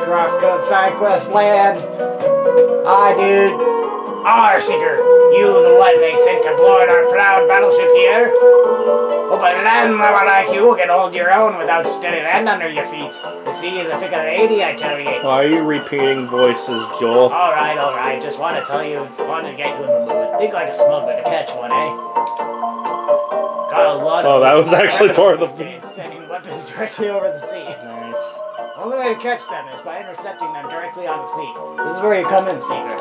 CrossCode side quest land. Hi, dude. R Seeker, you the one they sent to board our proud battleship here? Oh, but land like you can hold your own without steady land under your feet. The sea is a pick of the 80, I tell you. Why are you repeating voices, Joel? Alright. Just want to tell you, want to get you in the mood. Think like a smuggler to catch one, eh? Got a lot of that was actually part of the... sending weapons directly over the sea. Nice. Only way to catch them is by intercepting them directly on the sea. This is where you come in, Seeker.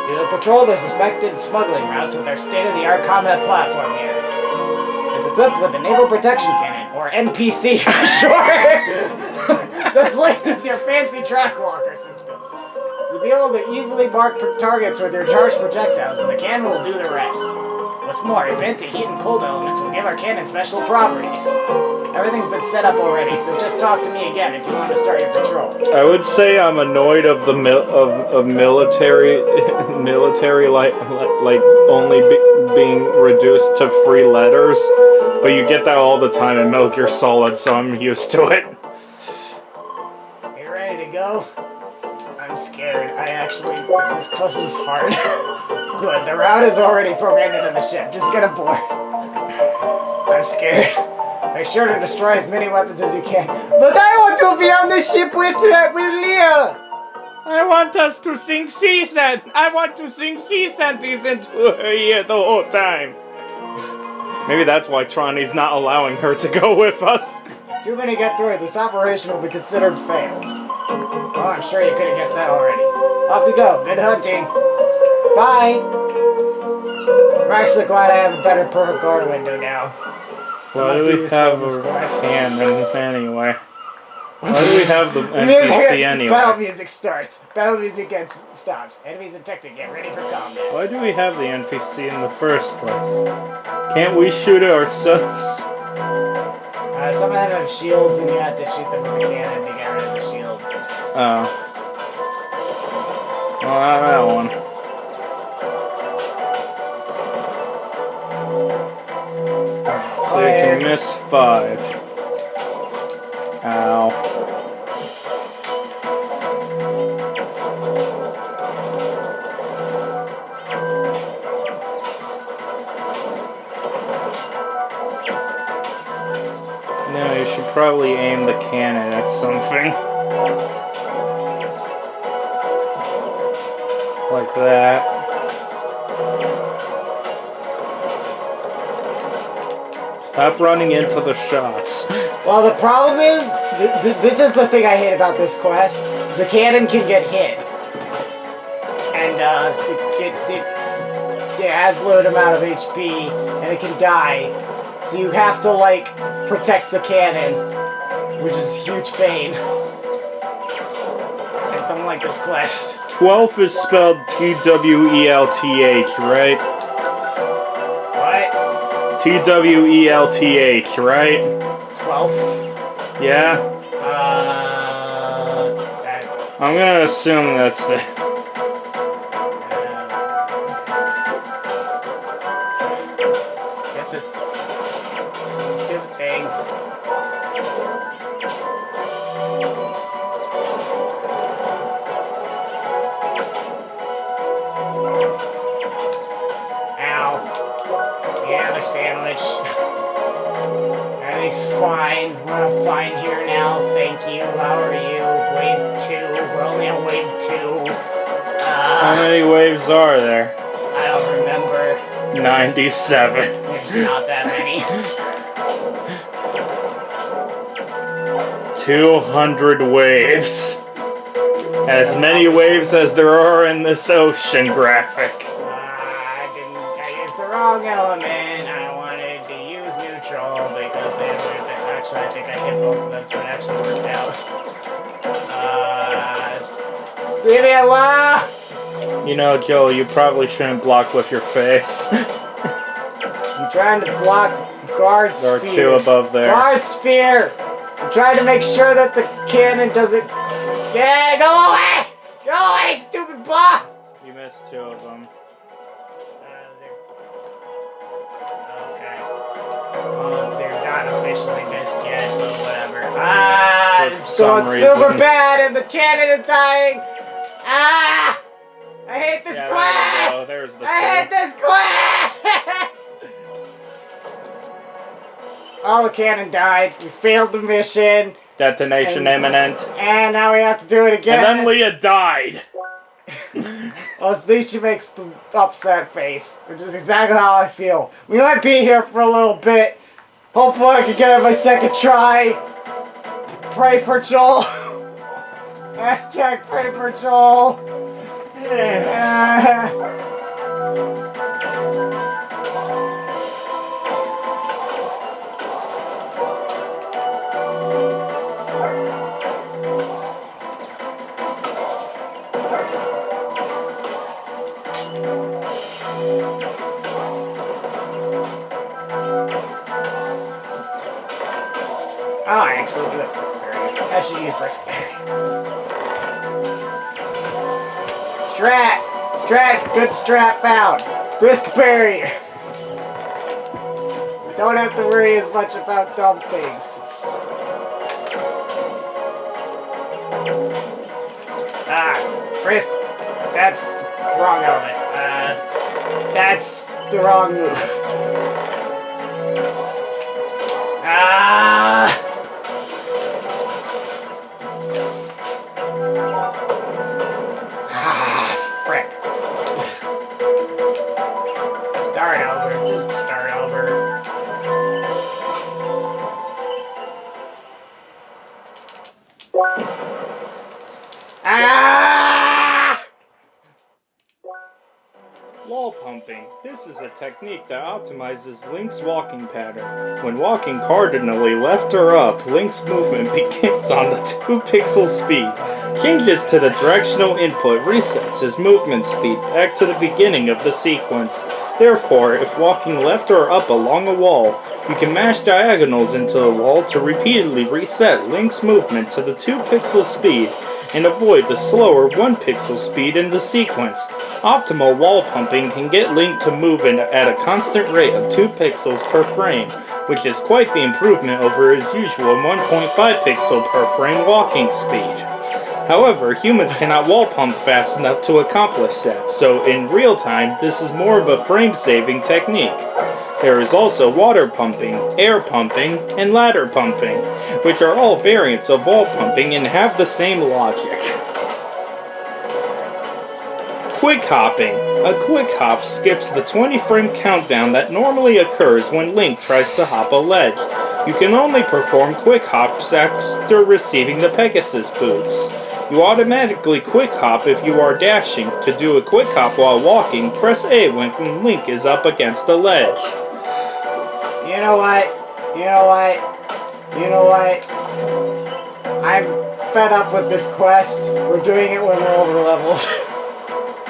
You patrol the suspected smuggling routes with our state-of-the-art combat platform here. It's equipped with a Naval Protection Cannon, or NPC for short. That's like your fancy track walker systems. You'll be able to easily mark targets with your charged projectiles, and the cannon will do the rest. What's more, your fancy heat and cold elements will give our cannon special properties. Everything's been set up already, so just talk to me again if you want to start your patrol. I would say I'm annoyed of the military like only being reduced to 3 letters, but you get that all the time in Metal Gear Solid, so I'm used to it. You ready to go? I'm scared. This quest is hard. Good, the route is already programmed into the ship. Just get aboard. I'm scared. Make sure to destroy as many weapons as you can. But I want to be on the ship with Leah! I want us to sing sea shanties into her ear the whole time. Maybe that's why Trani's not allowing her to go with us. Too many get through. This operation will be considered failed. Oh, I'm sure you could have guessed that already. Off you go. Good hunting. Bye! I'm actually glad I have a better perfect guard window now. Why do we have a cannon anyway? Why do we have the NPC anyway? Battle music starts. Battle music stops. Enemies detected. Get ready for combat. Why do we have the NPC in the first place? Can't we shoot it ourselves? Some of them have shields and you have to shoot them with a cannon to get rid of the shield. Oh. Well, not that one. So you can miss 5. Ow. No, you should probably aim the cannon at something. Like that. Stop running into the shots. Well, the problem is, this is the thing I hate about this quest. The cannon can get hit. And, it has a limited amount of HP, and it can die. So you have to, like, protect the cannon, which is a huge pain. I don't like this quest. 12th is spelled Twelth, right? What? Twelth, right? 12th? Yeah? I'm gonna assume that's it. Get the stupid things. Ow. Yeah, the sandwich. Everything's fine. We're fine here now. Thank you. How are you? Wave 2. We're only on wave 2. How many waves are there? I don't remember. 97. There's not that many. 200 waves. As many waves as there are in this ocean graphic. I used the wrong element. I wanted to use neutral because actually I think I hit both of them, so it actually worked out. Leave me alone! You know, Joe, you probably shouldn't block with your face. I'm trying to block guard sphere. There are 2 above there. Guard sphere! I'm trying to make sure that the cannon doesn't... Yeah, go away! Go away, stupid boss! You missed 2 of them. Okay. Well, they're not officially missed yet, but whatever. Ah, some going reason. super bad and the cannon is dying. Ah! I hate this Yeah, quest! there we go. There's the I hate this quest! Oh, the cannon died. We failed the mission. Detonation imminent. And now we have to do it again. And then Leah died. Well, at least she makes the upset face, which is exactly how I feel. We might be here for a little bit. Hopefully I can get it my second try. Pray for Joel. Hashtag pray for Joel. Oh, I actually do have Briskberry. I should use Briskberry. Strat! Good strat found! Briskberry! We don't have to worry as much about dumb things. Brisk. That's wrong element. That's the wrong move. Frick. Start over. Just start over. Wall pumping. This is a technique that optimizes Link's walking pattern. When walking cardinally left or up, Link's movement begins on the 2-pixel speed. Changes to the directional input resets his movement speed back to the beginning of the sequence. Therefore, if walking left or up along a wall, you can mash diagonals into the wall to repeatedly reset Link's movement to the 2-pixel speed and avoid the slower 1-pixel speed in the sequence. Optimal wall pumping can get Link to move at a constant rate of 2 pixels per frame, which is quite the improvement over his usual 1.5 pixel per frame walking speed. However, humans cannot wall pump fast enough to accomplish that, so in real time, this is more of a frame-saving technique. There is also water pumping, air pumping, and ladder pumping, which are all variants of wall pumping and have the same logic. Quick hopping. A quick hop skips the 20-frame countdown that normally occurs when Link tries to hop a ledge. You can only perform quick hops after receiving the Pegasus boots. You automatically quick hop if you are dashing. To do a quick hop while walking, press A when Link is up against a ledge. You know what? I'm fed up with this quest. We're doing it when we're over leveled.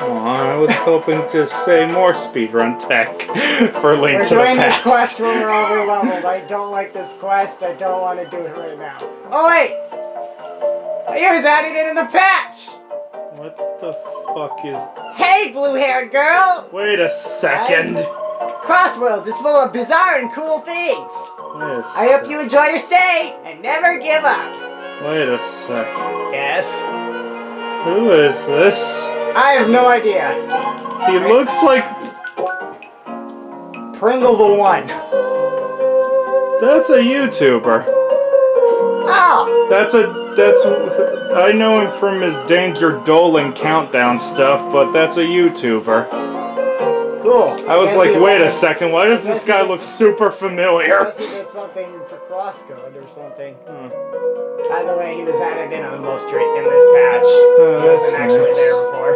Oh, I was hoping to say more speedrun tech for Link to the Past. We're doing this quest when we're over leveled. I don't like this quest. I don't want to do it right now. Oh wait! He was added in the patch! What the fuck is... Hey, blue-haired girl! Wait a second. Crossworlds is full of bizarre and cool things. I hope you enjoy your stay and never give up. Wait a sec. Yes? Who is this? I have no idea. He looks like... Pringle the One. That's a YouTuber. Oh! That's... I know him from his Danger Dolan countdown stuff, but that's a YouTuber. Cool. I was like, wait a second, why does this guy look super familiar? Unless he did something for CrossCode or something. By the way, he was added in on most in this patch. He wasn't actually there before.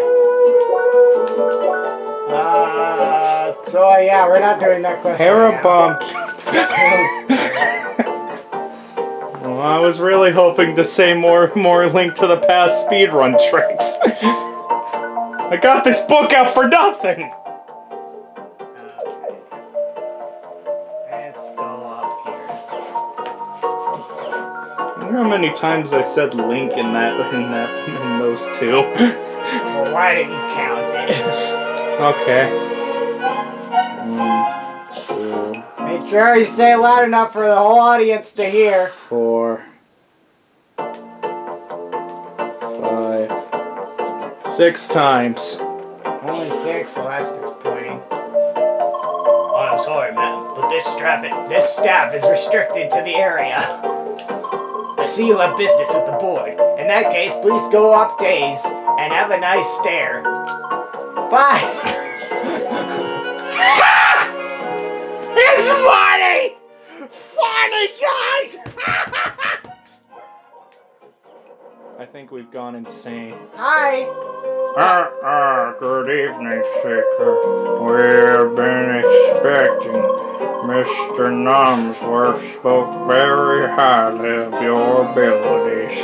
So yeah, we're not doing that question. Harabomb. Well, I was really hoping to say more Link to the Past speedrun tricks. I got this book out for nothing! Let's go up here. I wonder how many times I said Link in those two. Well, why didn't you count it? Okay. 1, 2, Make sure you say it loud enough for the whole audience to hear. 4, 6 times. Only 6, well that's disappointing. Oh, I'm sorry, ma'am, but this staff is restricted to the area. I see you have business with the board. In that case, please go upstairs and have a nice stare. Bye! It's funny! Funny, guys! I think we've gone insane. Hi! Good evening, Seeker. We've been expecting. Mr. Nomsworth spoke very highly of your abilities.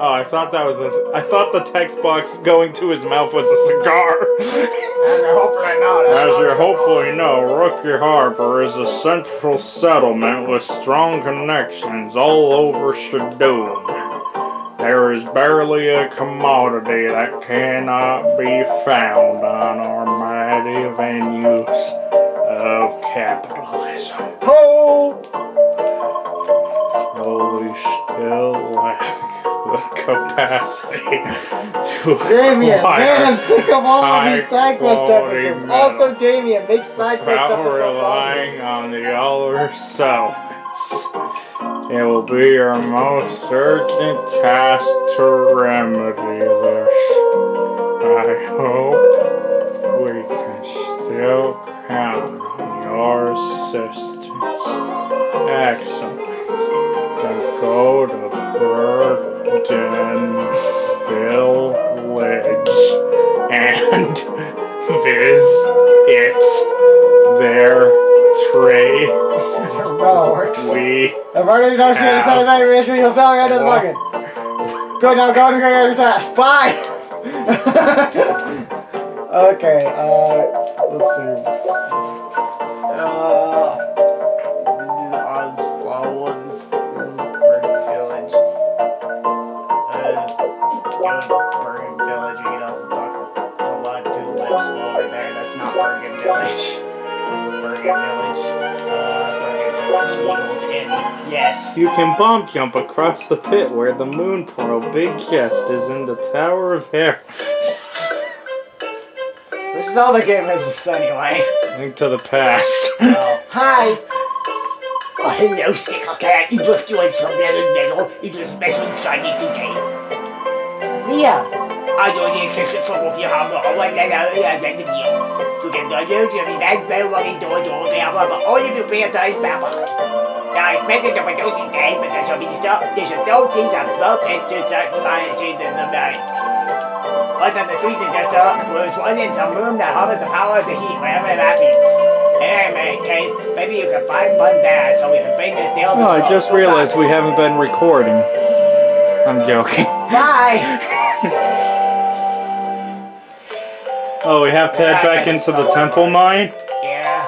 Oh, I thought the text box going to his mouth was a cigar. As you hopefully know, Rookie Harbor is a central settlement with strong connections all over Shadoon. There is barely a commodity that cannot be found on our mighty venues of capitalism. Ho! So we still lack the capacity to Damien, acquire man, I'm sick of all of these side quest high-quality episodes. metal Also, Damien, make side quest without episodes. relying on the other settlements. It will be your most urgent task to remedy this. I hope we can still count on your assistance. Excellent. Then go to Village and visit their trade. Umbrella works. I've already negotiated something about your injury. You'll fail right into the bargain. Good, now go and get your task. Bye! Okay, let's see. Oswald's Bergen Village. Go to Bergen Village. You can also talk to Live to the Lips while we're there. That's not Bergen Village. This is Bergen Village. Yes. You can bomb jump across the pit where the Moon Pearl Big Chest is in the Tower of Hair. Which is all the game is anyway. Link to the past. Oh. Hi. Oh, hello, Sickle Cat. You just doing some metal. It's a special shiny today. Leah. I don't need to sit for you have no one that I have the deal. You can do the back bell when you do it all day, but all you do is pay back. Now, I expected to produce these days, but that shall be stopped. They should throw things and float into certain machines in the night. But on the street is just was one in some room that harness the power of the heat, wherever that means. In any case, maybe you can find one there so we can bring this deal to Oh, I just realized we haven't been recording. I'm joking. Bye! Oh, we have to head back into the temple mine? Yeah.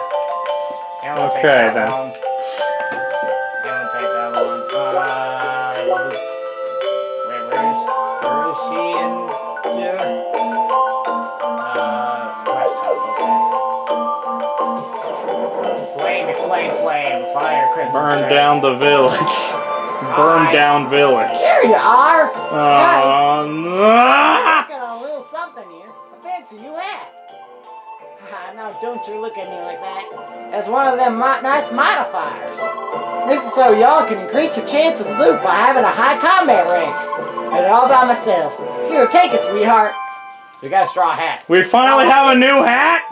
Okay, then. It won't take that long. Where is she in here? Quest hub, okay. Flame, fire, crimson Burn strike. down the village. Burn down village. There you are! Oh, no! Got a little something here. A fancy new hat. Now don't you look at me like that. That's one of them nice modifiers. This is so y'all can increase your chance of loot by having a high combat rank. And all by myself. Here, take it, sweetheart. So we got a straw hat. We finally have a new hat?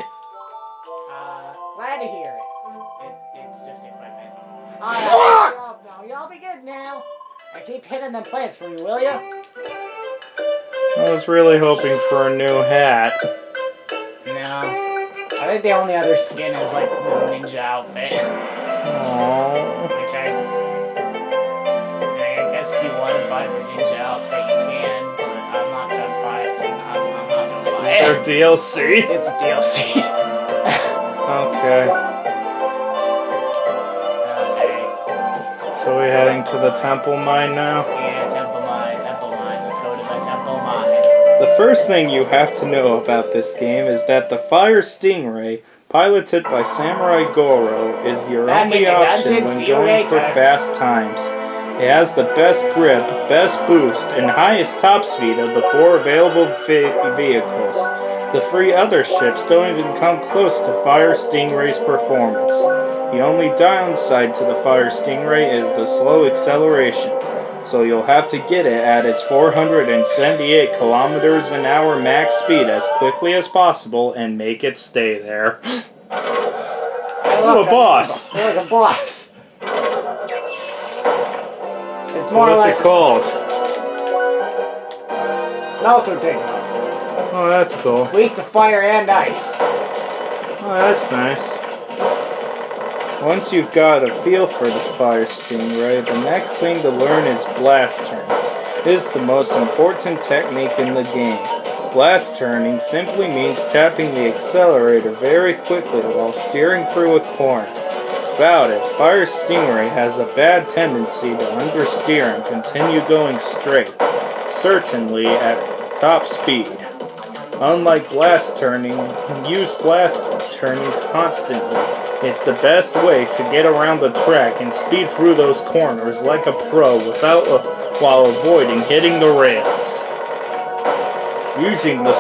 Glad to hear it. It's just equipment. Alright, y'all be good now. I keep hitting them plants for you, will ya? I was really hoping for a new hat. No. I think the only other skin is like the ninja outfit. Aww. Which I guess if you want to buy the ninja outfit, you can, but I'm not gonna buy it. I'm not gonna buy it. Or DLC? It's DLC. Okay. Okay. So we heading to the temple mine now? Yeah, temple mine. Let's go to the temple mine. The first thing you have to know about this game is that the Fire Stingray, piloted by Samurai Goro, is your Back in only the option dungeon, when see you going for later. fast times. It has the best grip, best boost, and highest top speed of the 4 available vehicles. The 3 other ships don't even come close to Fire Stingray's performance. The only downside to the Fire Stingray is the slow acceleration, so you'll have to get it at its 478 kilometers an hour max speed as quickly as possible and make it stay there. Look, a boss! Look, a boss! It's more What's like it called? Smelter Digger. Oh, that's cool. Weak to fire and ice. Oh, that's nice. Once you've got a feel for the Fire Stingray, the next thing to learn is Blast Turn. This is the most important technique in the game. Blast Turning simply means tapping the accelerator very quickly while steering through a corner. Without it, Fire Stingray has a bad tendency to understeer and continue going straight, certainly at top speed. Unlike Blast Turning, use Blast Turning constantly. It's the best way to get around the track and speed through those corners like a pro while avoiding hitting the rails. Using the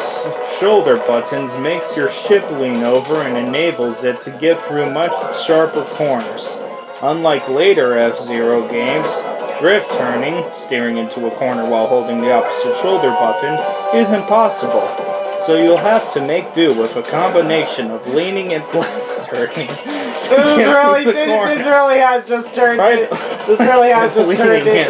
shoulder buttons makes your ship lean over and enables it to get through much sharper corners. Unlike later F-Zero games, drift turning, steering into a corner while holding the opposite shoulder button, is impossible. So you'll have to make do with a combination of leaning and blast turning. This really has just turned into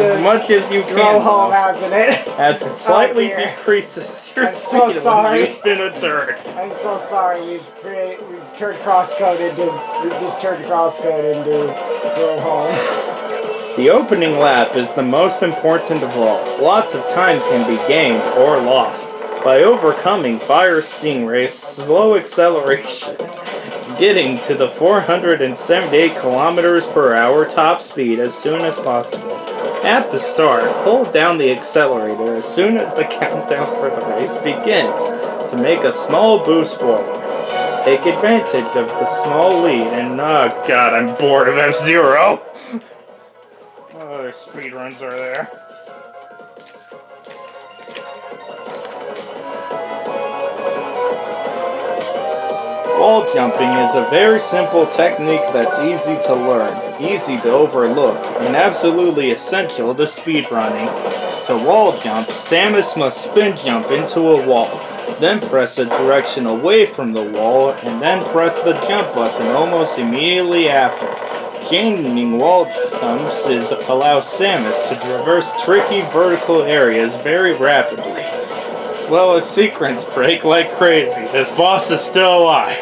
as much as you Go can, home, hasn't it? as it slightly dear. decreases your I'm so speed sorry. when used in a turn. I'm so sorry. We've turned CrossCode into Go Home. The opening lap is the most important of all. Lots of time can be gained or lost by overcoming Fire Stingray's slow acceleration, getting to the 478 kilometers per hour top speed as soon as possible. At the start, hold down the accelerator as soon as the countdown for the race begins to make a small boost forward. Take advantage of the small lead and oh god, I'm bored of F-Zero! Oh, their speedruns are there. Wall jumping is a very simple technique that's easy to learn, easy to overlook, and absolutely essential to speedrunning. To wall jump, Samus must spin jump into a wall, then press a direction away from the wall, and then press the jump button almost immediately after. Chaining wall jumps allows Samus to traverse tricky vertical areas very rapidly, as well as sequence break like crazy. This boss is still alive.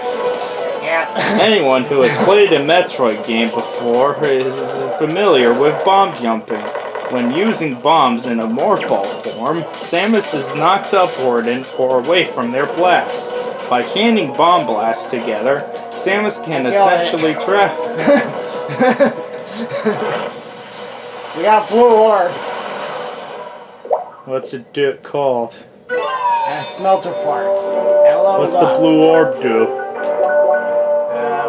Anyone who has played a Metroid game before is familiar with bomb jumping. When using bombs in a morph ball form, Samus is knocked upward or away from their blast. By chaining bomb blasts together, Samus can essentially trap. We got blue orb. What's it called? And smelter parts. Hello. What's the blue orb do?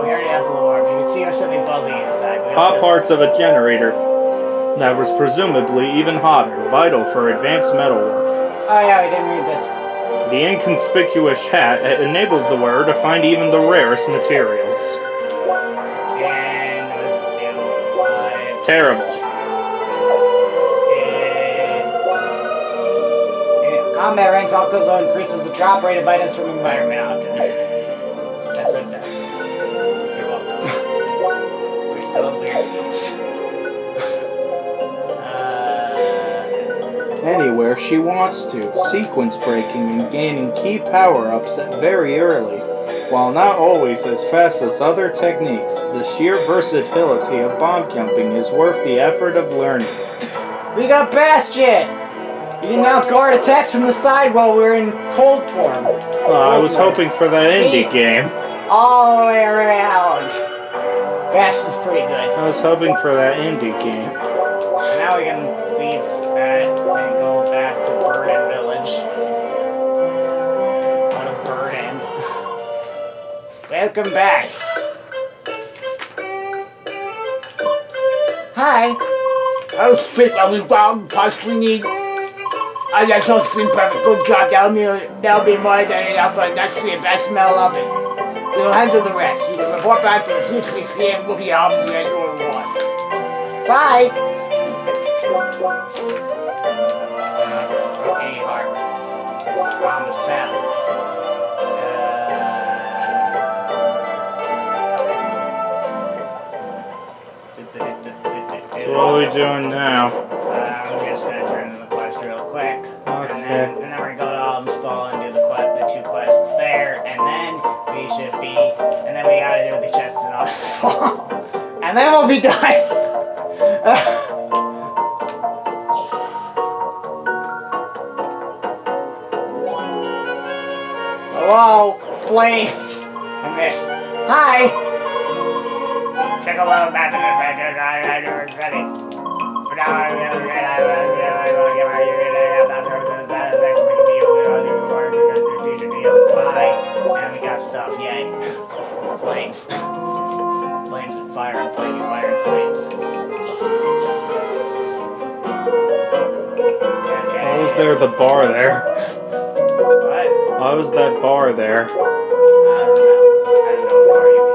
We already have blue orb. You can see there's something buzzing inside. Hot parts of a generator that was presumably even hotter, vital for advanced metalwork. Oh yeah, we didn't read this. The inconspicuous hat enables the wearer to find even the rarest materials. And Terrible. combat ranks also increases the drop rate of items from environment objects. That's what it does. You're welcome. We're still up weird seats. Anywhere she wants to, sequence breaking and gaining key power-ups very early. While not always as fast as other techniques, the sheer versatility of bomb jumping is worth the effort of learning. We got Bastion! You can now guard attacks from the side while we're in cold form. I was hoping for that indie game. All the way around. Bastion's pretty good. I was hoping for that indie game. Now we can leave that and go back to Burden Village. On a Burden. Welcome back. Hi. Oh shit, are we wrong? Cause we need... I just don't seem perfect. Good job. That'll be more than enough, but that's the investment of it. We'll handle the rest. You can report back to the CCC and we'll be out and get your reward. Bye. Okay, Harper. Promise found. So what are we doing now? I'm just gonna turn in the quest real quick. Okay. And then we're gonna go to Alden's Fall and do the two quests there, and then we should be, and then we gotta do the chests in Alden's Fall. And then we'll be done. Hello, flames. I missed. Hi. Check a little back to the ready. For now, I'm going to bye. And we got stuff, yay. Flames. Flames and fire and flamey fire and flames. Why was there the bar there? What? Why was that bar there? I don't know what you mean.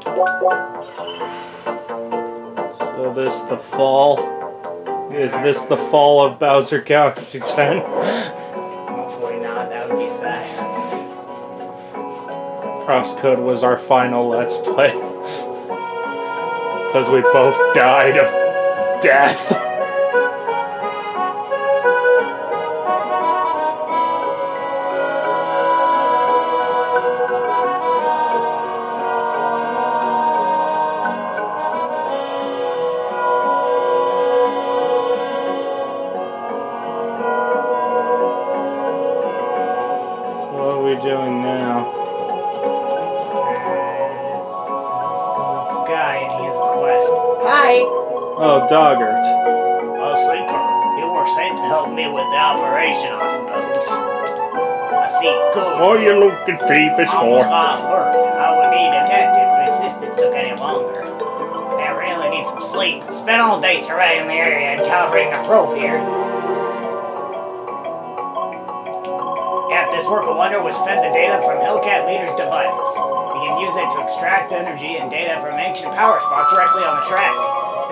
But, So this the fall? Is this the fall of Bowser Galaxy 10? hopefully not, that would be sad. CrossCode was our final Let's Play. Because we both died of death. Doing now? This guy, and he has a quest. Hi. Oh, Doggart. Oh, Sleeper, you were sent to help me with the operation, I suppose. I see, good. What are you looking peevish for? Almost off work. I would need a detective if assistance took any longer. I really need some sleep. Spent all day surveying the area and calibrating a probe here. This worker wonder was fed the data from Hellcat Leader's device. We can use it to extract energy and data from ancient power spots directly on the track.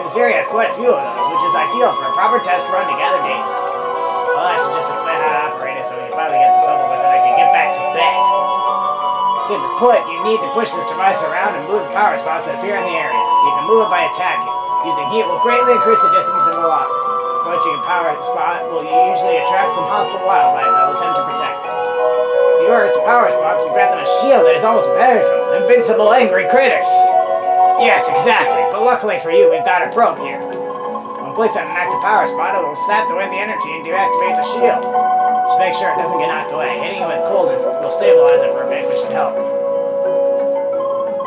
This area has quite a few of those, which is ideal for a proper test run to gather data. Well, I should just explain how to operate it so we can finally get this over with and I can get back to bed. Simply put, you need to push this device around and move the power spots that appear in the area. You can move it by attacking. Using heat will greatly increase the distance and velocity. Approaching a power spot will usually attract some hostile wildlife that will attempt to protect it. Yours, the power spots will grant them a shield that is almost better to them. Invincible angry critters! Yes, exactly. But luckily for you, we've got a probe here. When placed on an active power spot, it will sap away the energy and deactivate the shield. Just make sure it doesn't get knocked away. Hitting it with coldness will stabilize it for a bit, which should help.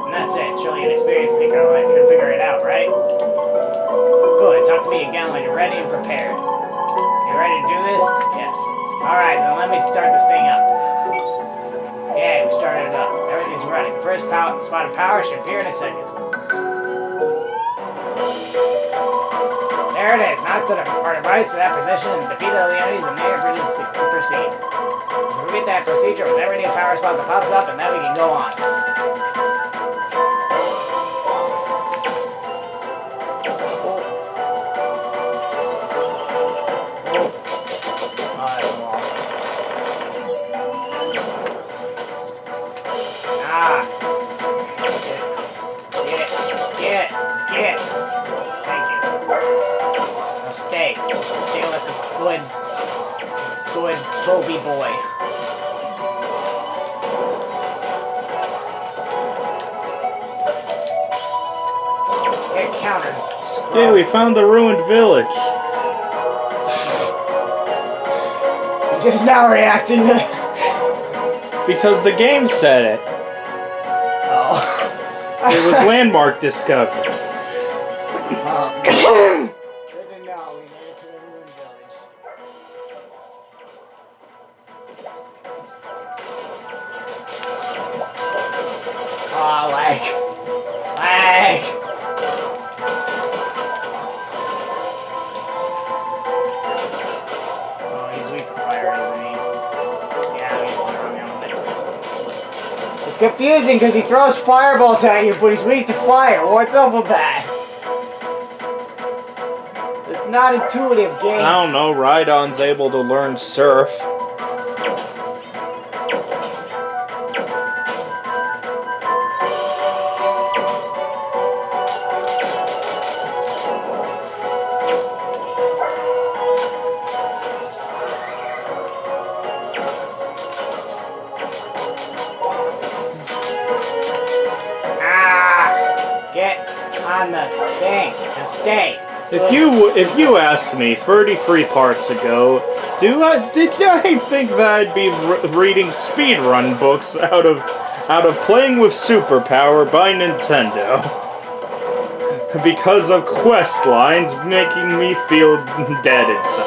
And that's it. Surely an experienced seeker can figure it out, right? Good. Talk to me again when you're ready and prepared. You ready to do this? Yes. Alright, then let me start this thing up. Okay, we started it up. Everything's running. The first spot of power should appear in a second. There it is. Knock the our device to that position and defeat all the enemies and they are produced to proceed. Repeat that procedure with every new power spot that pops up and then we can go on. Get. Thank you. Now stay. Stay like a good Bobby boy. Get countered. Scroll. Yeah, we found the ruined village. I'm just now reacting to... Because the game said it. Oh. It was landmark discovered. Good to know. We made it to the ruined village. Aw, like... It's confusing because he throws fireballs at you, but he's weak to fire. What's up with that? It's not intuitive, game. I don't know, Rhydon's able to learn surf. On the thing. Now stay. If you asked me 33 parts ago, did I think that I'd be reading speedrun books out of Playing with Superpower by Nintendo because of quest lines making me feel dead inside?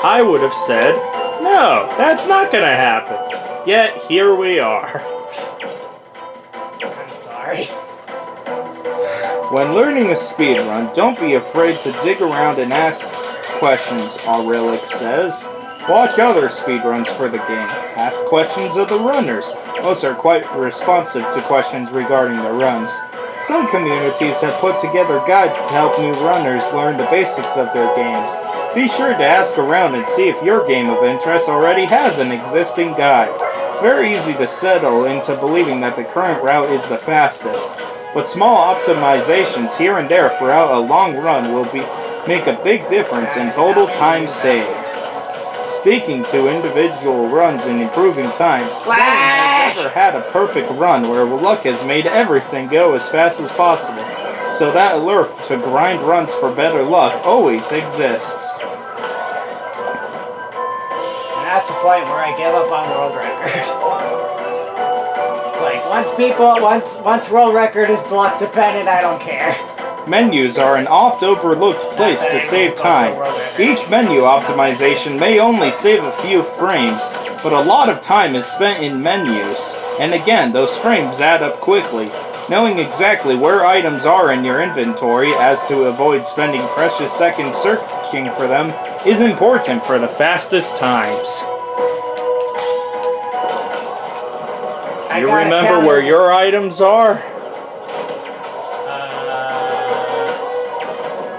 I would have said, no, that's not gonna happen. Yet here we are. I'm sorry. When learning a speedrun, don't be afraid to dig around and ask questions, Aurelic says. Watch other speedruns for the game. Ask questions of the runners. Most are quite responsive to questions regarding the runs. Some communities have put together guides to help new runners learn the basics of their games. Be sure to ask around and see if your game of interest already has an existing guide. It's very easy to settle into believing that the current route is the fastest. But small optimizations here and there throughout a long run will make a big difference in total time saved. Speaking to individual runs and improving times, no one has ever had a perfect run where luck has made everything go as fast as possible. So that allure to grind runs for better luck always exists. And that's the point where I give up on world record. Like, once world record is luck dependent, I don't care. Menus are an oft-overlooked place to save time. Each menu optimization may only save a few frames, but a lot of time is spent in menus. And again, those frames add up quickly. Knowing exactly where items are in your inventory as to avoid spending precious seconds searching for them is important for the fastest times. You remember where your items are?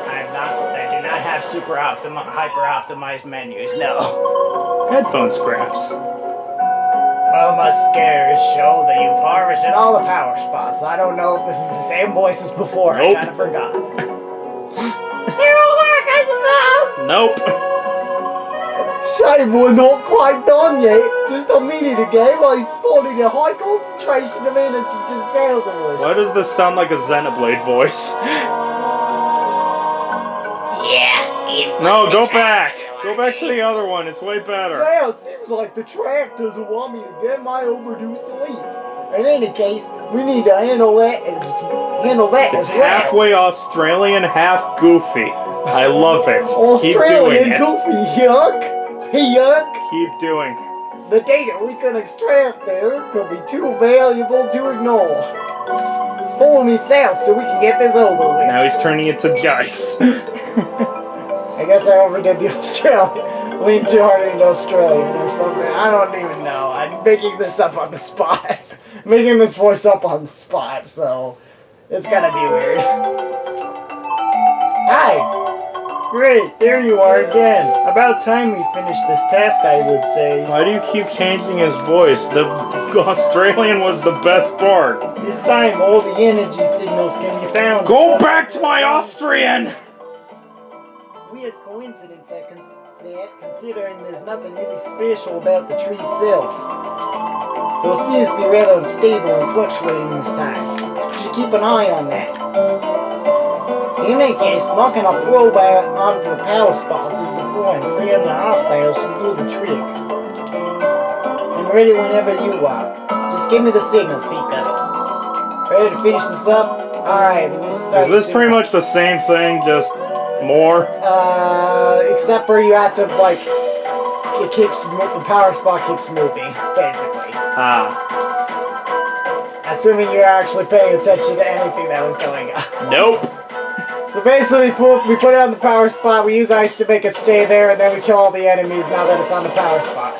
I do not have hyper optimized menus, no. Headphone scraps. Well, my scares show that you've harvested all the power spots. I don't know if this is the same voice as before. Nope. I kind of forgot. It'll work, I suppose! Nope. Shame we're not quite done yet. Just a minute ago, I spotted a high concentration of energy just south of us. Why does this sound like a Xenoblade voice? Yes. No, go back. Go back to the other one. It's way better. Well, seems like the track doesn't want me to get my overdue sleep. In any case, we need to handle that as It's well. halfway Australian, half goofy. I love it. Australian Keep doing it. goofy, yuck. Yuck. Keep doing. The data we can extract there could be too valuable to ignore. Follow me south so we can get this over with. Now he's turning into dice. I guess I overdid the Australian. Leaned too hard into Australian or something. I don't even know. I'm making this up on the spot. Making this voice up on the spot, so it's gonna be weird. Hi! Great, there you are again. About time we finished this task, I would say. Why do you keep changing his voice? The Australian was the best part. This time, all the energy signals can be found. Go back to my Austrian! Weird coincidence that considering there's nothing really special about the tree itself. Though it seems to be rather unstable and fluctuating this time. You should keep an eye on that. In any case, knocking a probe out onto the power spots is the point. Then the hostiles should do the trick. I'm ready whenever you are. Just give me the signal, Seeker. Ready to finish this up? Alright, let's start. Is this pretty much the same thing, just more? Except for you have to, like, the power spot keeps moving, basically. Assuming you're actually paying attention to anything that was going on. Nope. So basically, we put it on the power spot, we use ice to make it stay there, and then we kill all the enemies now that it's on the power spot.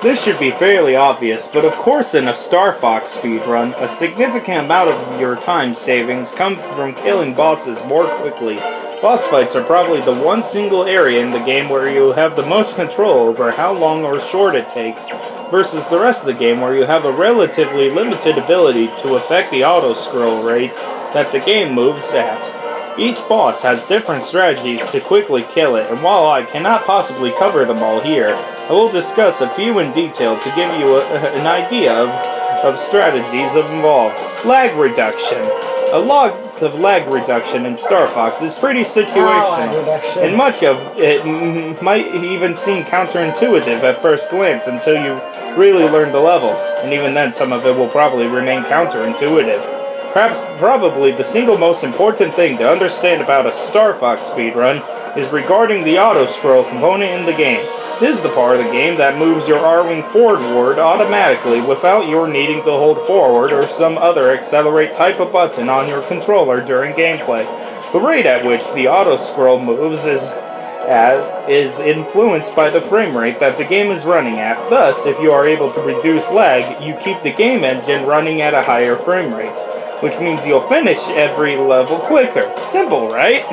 This should be fairly obvious, but of course in a Star Fox speedrun, a significant amount of your time savings comes from killing bosses more quickly. Boss fights are probably the one single area in the game where you have the most control over how long or short it takes, versus the rest of the game where you have a relatively limited ability to affect the auto-scroll rate that the game moves at. Each boss has different strategies to quickly kill it, and while I cannot possibly cover them all here, I will discuss a few in detail to give you an idea of strategies involved. Lag reduction. A lot of lag reduction in Star Fox is pretty situational, and much of it might even seem counterintuitive at first glance until you really learn the levels, and even then some of it will probably remain counterintuitive. Probably the single most important thing to understand about a Star Fox speedrun is regarding the auto-scroll component in the game. This is the part of the game that moves your R-wing forward automatically without your needing to hold forward or some other accelerate type of button on your controller during gameplay. The rate at which the auto-scroll moves is influenced by the frame rate that the game is running at. Thus, if you are able to reduce lag, you keep the game engine running at a higher frame rate, which means you'll finish every level quicker. Simple, right?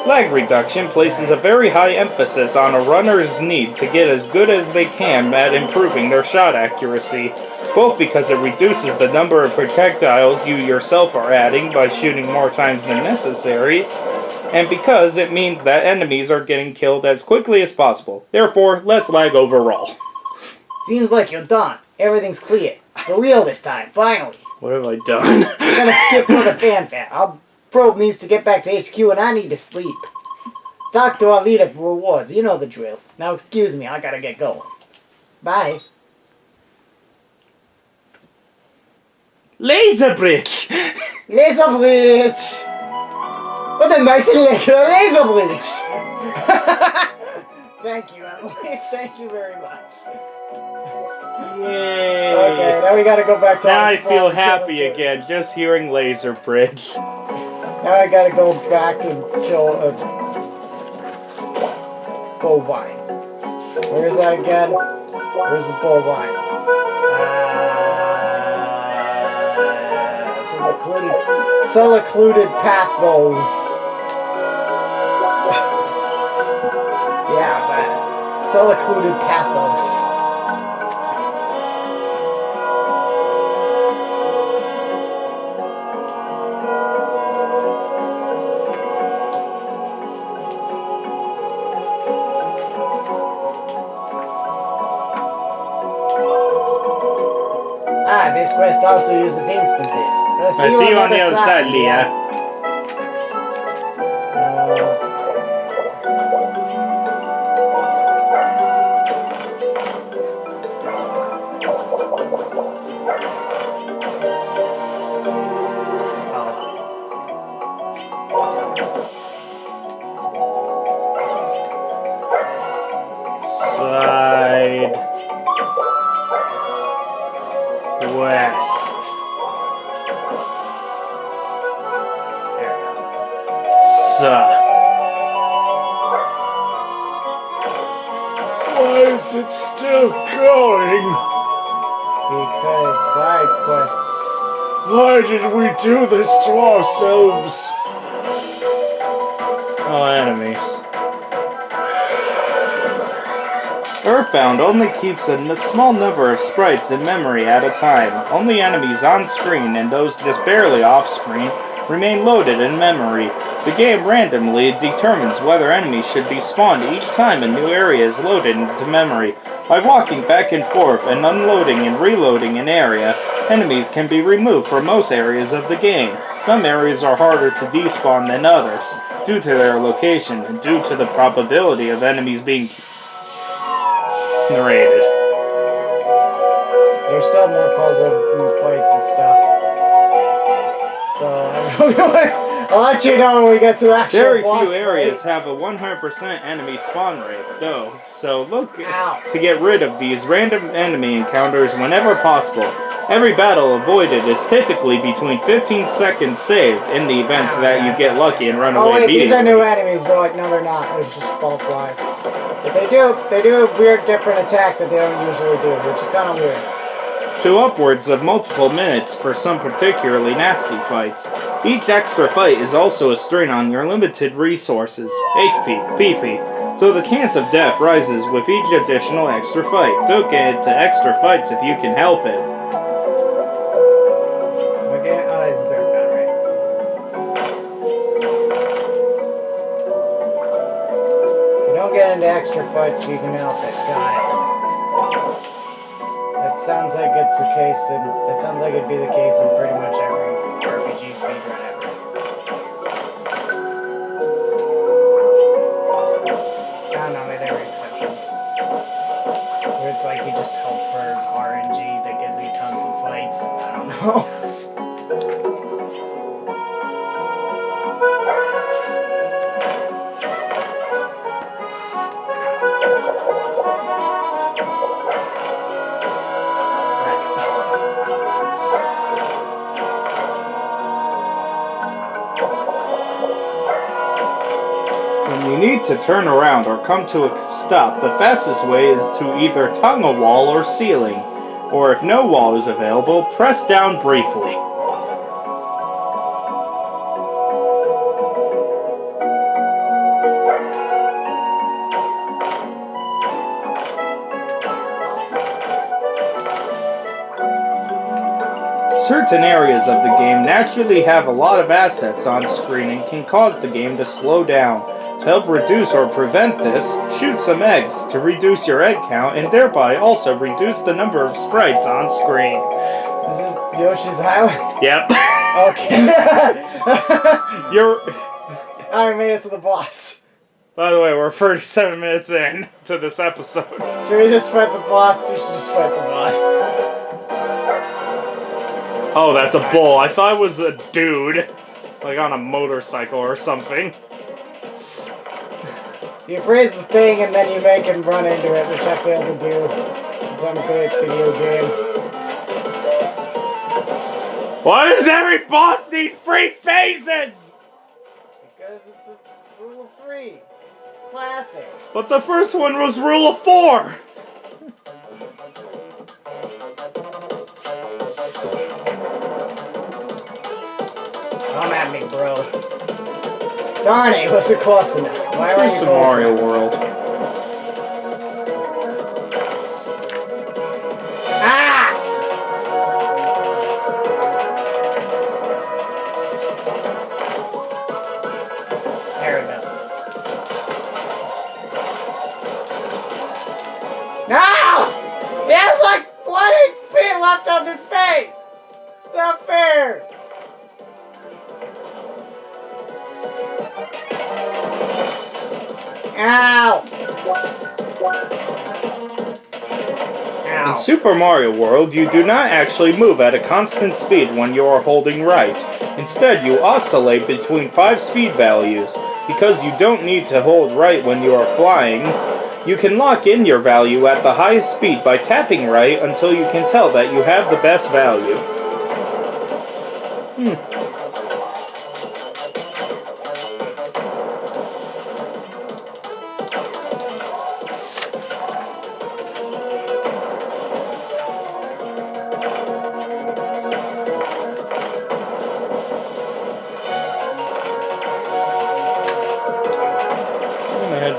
Lag reduction places a very high emphasis on a runner's need to get as good as they can at improving their shot accuracy, both because it reduces the number of projectiles you yourself are adding by shooting more times than necessary, and because it means that enemies are getting killed as quickly as possible. Therefore, less lag overall. Seems like you're done. Everything's clear. For real this time, finally. What have I done? I'm gonna skip for the fanfare. Our probe needs to get back to HQ and I need to sleep. Talk to our leader for rewards. You know the drill. Now excuse me, I gotta get going. Bye. Laser bridge! Laser bridge! What a nice and lekker laser bridge! Thank you, Emily. Thank you very much. Yay! Okay, now we gotta go back to Now our I spawn feel and happy kill again, just hearing laser bridge. Now I gotta go back and kill a bovine. Where is that again? Where's the bovine? Secluded pathos. Yeah, that. Secluded pathos. This quest also uses instances. I see you on the other side, Leah. Side west. Why is it still going? Because side quests. Why did we do this to ourselves? Oh, enemies. Earthbound only keeps a small number of sprites in memory at a time. Only enemies on screen and those just barely off screen remain loaded in memory. The game randomly determines whether enemies should be spawned each time a new area is loaded into memory. By walking back and forth and unloading and reloading an area, enemies can be removed from most areas of the game. Some areas are harder to despawn than others, due to their location and due to the probability of enemies being narrated. There's still more puzzle fights and stuff. So, I'll let you know when we get to the actual Very boss few areas fight. have a 100% enemy spawn rate, though, so look Ow. to get rid of these random enemy encounters whenever possible. Every battle avoided is typically between 15 seconds saved in the event that you get lucky and run Oh away wait, these are immediately. new enemies, so like, no they're not. They're just fall flies. But they do a weird different attack that they don't usually do, which is kind of weird. To upwards of multiple minutes for some particularly nasty fights. Each extra fight is also a strain on your limited resources, HP, PP, so the chance of death rises with each additional extra fight. Don't get into extra fights if you can help it. Okay, oh, this is their gun, right? So don't get into extra fights if you can help it. Got it. That sounds like it's the case, and that sounds like it'd be the case in pretty much every RPG speedrun ever. I don't know, maybe there were exceptions. Where it's like you just hope for RNG that gives you tons of fights. I don't know. When you need to turn around or come to a stop, the fastest way is to either tongue a wall or ceiling, or if no wall is available, press down briefly. Certain areas of the game naturally have a lot of assets on screen and can cause the game to slow down. To help reduce or prevent this, shoot some eggs to reduce your egg count and thereby also reduce the number of sprites on screen. This is Yoshi's Island? Yep. Okay. I made it to the boss. By the way, we're 37 minutes in to this episode. Should we just fight the boss? We should just fight the boss. Oh, that's a bull. I thought it was a dude. Like on a motorcycle or something. So you freeze the thing and then you make him run into it, which I failed to do. Because I'm good at video game. Why does every boss need 3 phases? Because it's a rule of 3. Classic. But the first one was rule of 4. Come at me, bro. Darn it, wasn't close enough. Why were you Here's close some Mario enough? World. Ah! There we go. No! He has like 1 HP left on his face! Not fair! Ow! In Super Mario World, you do not actually move at a constant speed when you are holding right. Instead, you oscillate between 5 speed values. Because you don't need to hold right when you are flying, you can lock in your value at the highest speed by tapping right until you can tell that you have the best value.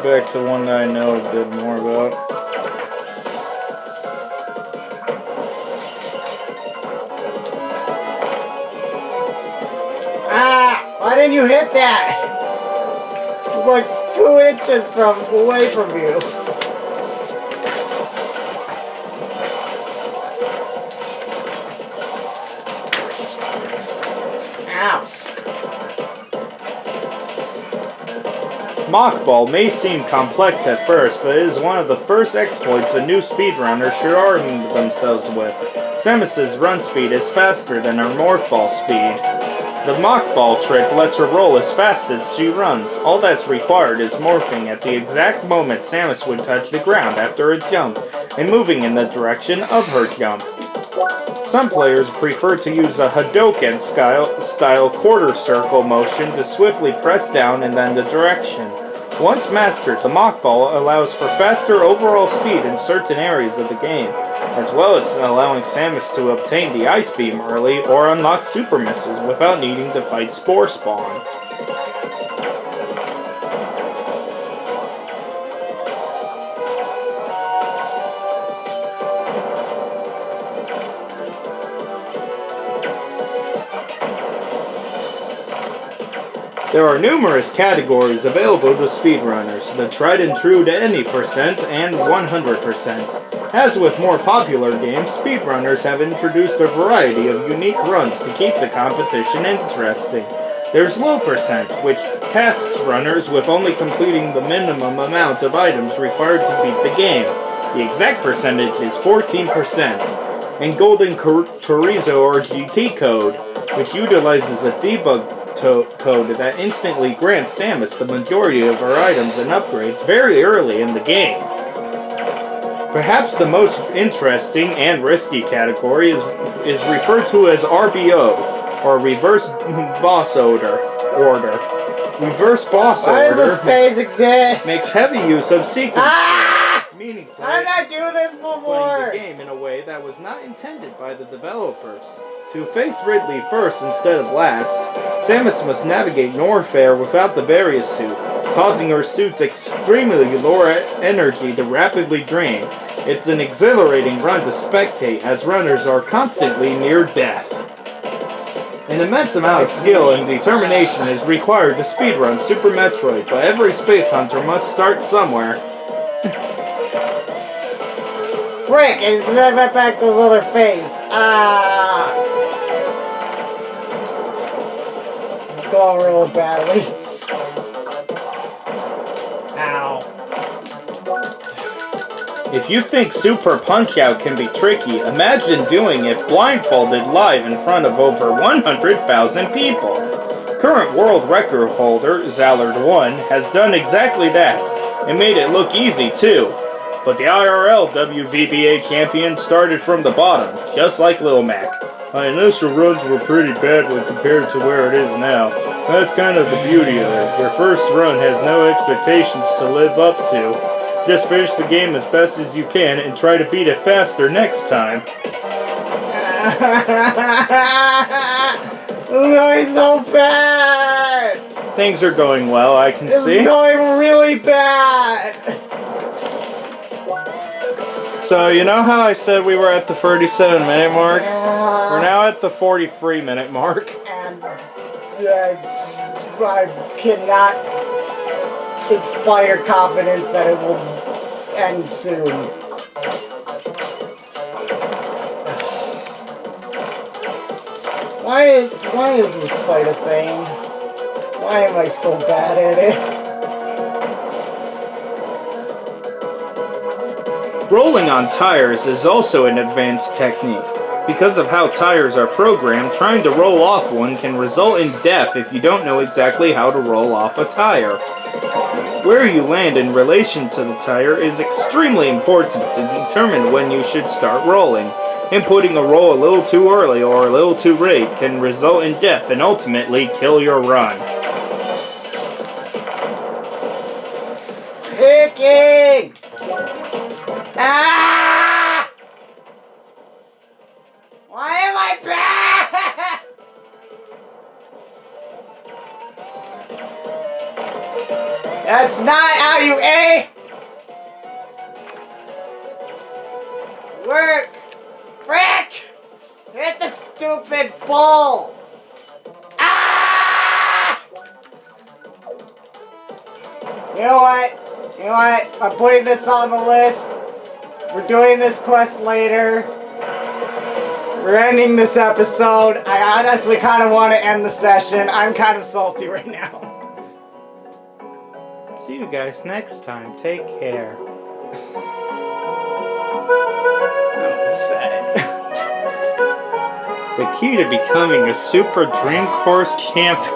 Back to one that I know a bit more about. Ah! Why didn't you hit that? Like 2 inches away from you. Ow. Mock Ball may seem complex at first, but it is one of the first exploits a new speedrunner should arm themselves with. Samus's run speed is faster than her Morph Ball speed. The Mock Ball trick lets her roll as fast as she runs. All that's required is morphing at the exact moment Samus would touch the ground after a jump, and moving in the direction of her jump. Some players prefer to use a Hadoken-style quarter circle motion to swiftly press down and then the direction. Once mastered, the Mach Ball allows for faster overall speed in certain areas of the game, as well as allowing Samus to obtain the Ice Beam early or unlock super missiles without needing to fight Spore Spawn. There are numerous categories available to speedrunners, the tried and true to any percent and 100%. As with more popular games, speedrunners have introduced a variety of unique runs to keep the competition interesting. There's low percent, which tasks runners with only completing the minimum amount of items required to beat the game. The exact percentage is 14%. And Golden Chorizo or GT code, which utilizes a debug code that instantly grants Samus the majority of her items and upgrades very early in the game. Perhaps the most interesting and risky category is referred to as RBO, or Reverse Boss Order. Reverse Boss Order. Why does this phase exist? Makes heavy use of sequence. Meaning How did I do this playing before? the game in a way that was not intended by the developers. To face Ridley first instead of last, Samus must navigate Norfair without the various suit, causing her suit's extremely low energy to rapidly drain. It's an exhilarating run to spectate as runners are constantly near death. An immense amount of skill and determination is required to speedrun Super Metroid, but every space hunter must start somewhere. Frick, I just went back to those other phase. It's going real badly. Ow. If you think Super Punch-Out can be tricky, imagine doing it blindfolded live in front of over 100,000 people. Current world record holder, Zallard1, has done exactly that, and made it look easy too. But the IRL WVBA champion started from the bottom, just like Lil Mac. My initial runs were pretty bad when compared to where it is now. That's kind of the beauty of it. Your first run has no expectations to live up to. Just finish the game as best as you can and try to beat it faster next time. It's going so bad! Things are going well, I can see. It's going really bad! So, you know how I said we were at the 37-minute mark? Yeah. We're now at the 43-minute mark. And I cannot inspire confidence that it will end soon. Why is this fight a thing? Why am I so bad at it? Rolling on tires is also an advanced technique. Because of how tires are programmed, trying to roll off one can result in death if you don't know exactly how to roll off a tire. Where you land in relation to the tire is extremely important to determine when you should start rolling. Inputting a roll a little too early or a little too late can result in death and ultimately kill your run. Kicking! Ah! Why am I bad? That's not how you aim! Work! Frick! Hit the stupid ball! Ah! You know what? I'm putting this on the list. We're doing this quest later. We're ending this episode. I honestly kind of want to end the session. I'm kind of salty right now. See you guys next time. Take care. I'm upset. The key to becoming a Super Dream Course champion